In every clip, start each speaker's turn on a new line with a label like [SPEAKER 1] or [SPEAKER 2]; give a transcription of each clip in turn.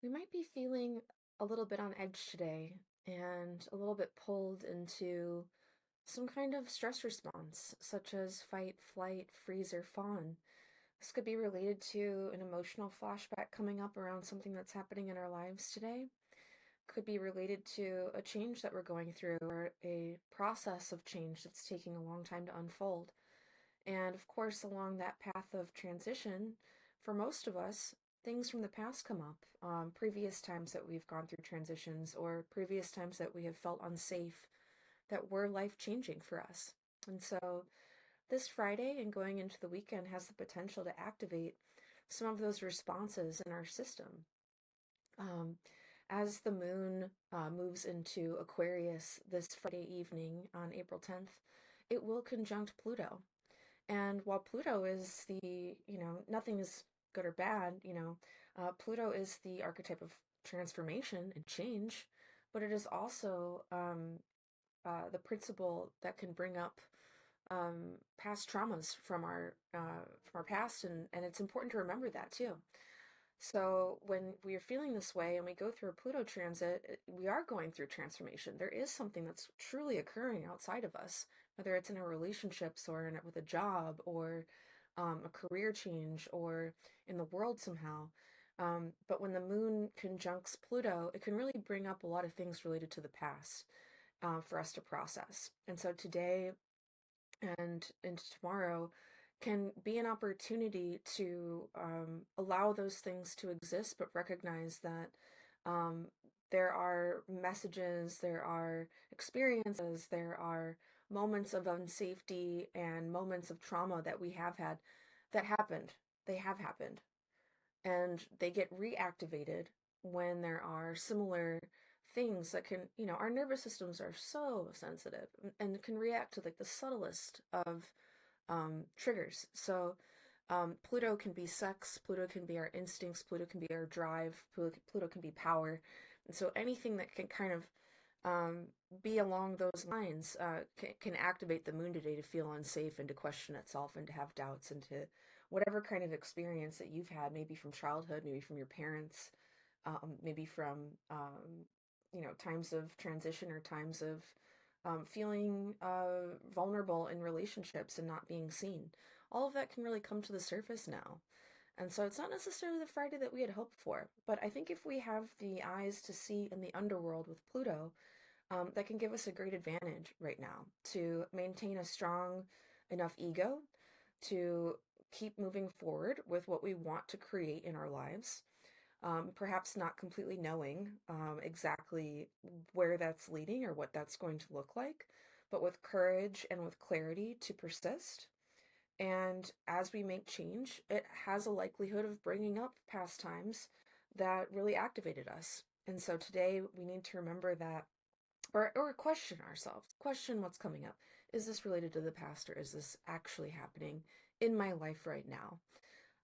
[SPEAKER 1] We might be feeling a little bit on edge today and a little bit pulled into some kind of stress response, such as fight, flight, freeze, or fawn. This could be related to an emotional flashback coming up around something that's happening in our lives today. Could be related to a change that we're going through or a process of change that's taking a long time to unfold. And of course, along that path of transition, for most of us, things from the past come up. Previous times that we've gone through transitions, or previous times that we have felt unsafe, that were life changing for us. And so, this Friday and going into the weekend has the potential to activate some of those responses in our system. Um, as the moon moves into Aquarius this Friday evening on April 10th, it will conjunct Pluto. And while Pluto is nothing is good or bad, Pluto is the archetype of transformation and change, but it is also the principle that can bring up past traumas from our past, and it's important to remember that too. So when we are feeling this way and we go through a Pluto transit, we are going through transformation. There is something that's truly occurring outside of us, whether it's in our relationships or with a job or a career change or in the world somehow. But when the moon conjuncts Pluto, it can really bring up a lot of things related to the past for us to process. And so today and into tomorrow can be an opportunity to allow those things to exist, but recognize that um, there are messages, there are experiences, there are moments of unsafety and moments of trauma that we have had that happened. They have happened. And they get reactivated when there are similar things that can, our nervous systems are so sensitive and can react to like the subtlest of triggers. So Pluto can be sex, Pluto can be our instincts, Pluto can be our drive, Pluto can be power. And so anything that can kind of um, be along those lines can activate the moon today to feel unsafe and to question itself and to have doubts and to whatever kind of experience that you've had, maybe from childhood, maybe from your parents, maybe from times of transition or times of feeling vulnerable in relationships and not being seen. All of that can really come to the surface now. And so it's not necessarily the Friday that we had hoped for, but I think if we have the eyes to see in the underworld with Pluto, that can give us a great advantage right now to maintain a strong enough ego to keep moving forward with what we want to create in our lives. Perhaps not completely knowing exactly where that's leading or what that's going to look like, but with courage and with clarity to persist. And as we make change, it has a likelihood of bringing up past times that really activated us. And so today we need to remember that, or question ourselves, question what's coming up. Is this related to the past, or is this actually happening in my life right now?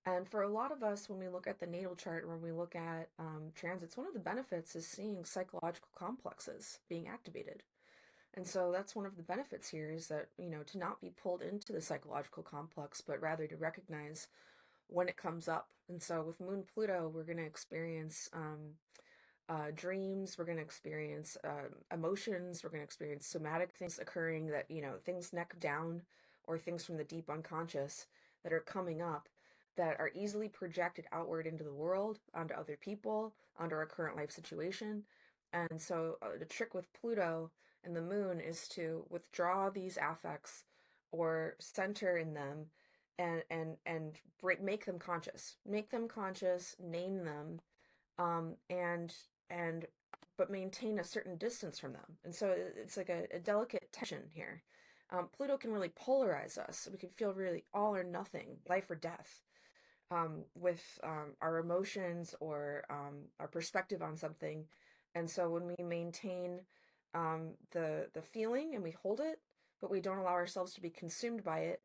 [SPEAKER 1] And for a lot of us, when we look at the natal chart, or when we look at transits, one of the benefits is seeing psychological complexes being activated. And so that's one of the benefits here is that, to not be pulled into the psychological complex, but rather to recognize when it comes up. And so with Moon Pluto, we're going to experience dreams, we're going to experience emotions, we're going to experience somatic things occurring that, things neck down or things from the deep unconscious that are coming up that are easily projected outward into the world, onto other people, onto our current life situation. And so the trick with Pluto and the moon is to withdraw these affects or center in them and make them conscious. Make them conscious, name them, and but maintain a certain distance from them. And so it's like a delicate tension here. Pluto can really polarize us. We can feel really all or nothing, life or death, with our emotions or our perspective on something. And so when we maintain the feeling and we hold it, but we don't allow ourselves to be consumed by it,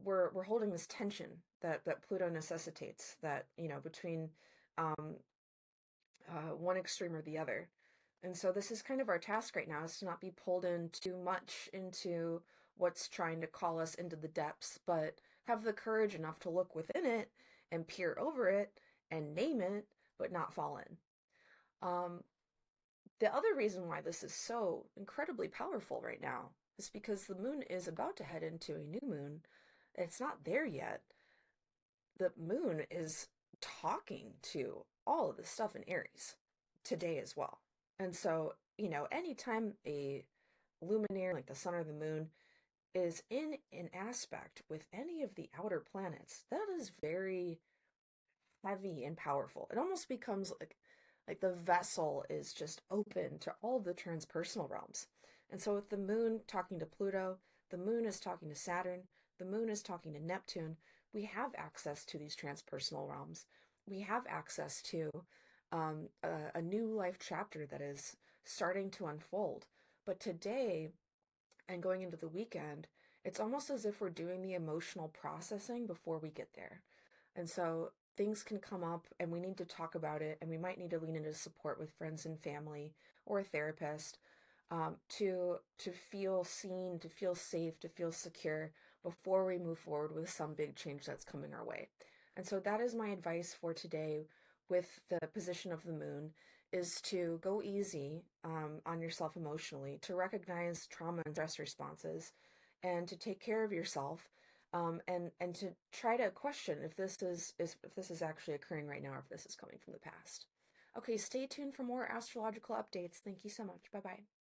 [SPEAKER 1] we're holding this tension that Pluto necessitates. That between um, one extreme or the other. And so this is kind of our task right now, is to not be pulled in too much into what's trying to call us into the depths, but have the courage enough to look within it and peer over it and name it, but not fall in. Um, the other reason why this is so incredibly powerful right now is because the moon is about to head into a new moon. It's not there yet. The moon is talking to all of the stuff in Aries today as well. And so, anytime a luminary like the sun or the moon is in an aspect with any of the outer planets, that is very heavy and powerful. It almost becomes like the vessel is just open to all the transpersonal realms. And so with the moon talking to Pluto, the moon is talking to Saturn, the moon is talking to Neptune, we have access to these transpersonal realms. We have access to a new life chapter that is starting to unfold. But today, and going into the weekend, it's almost as if we're doing the emotional processing before we get there. And so things can come up and we need to talk about it, and we might need to lean into support with friends and family or a therapist, to feel seen, to feel safe, to feel secure before we move forward with some big change that's coming our way. And so that is my advice for today with the position of the moon, is to go easy on yourself emotionally, to recognize trauma and stress responses, and to take care of yourself, and to try to question if if this is actually occurring right now, or if this is coming from the past. Okay, stay tuned for more astrological updates. Thank you so much. Bye bye.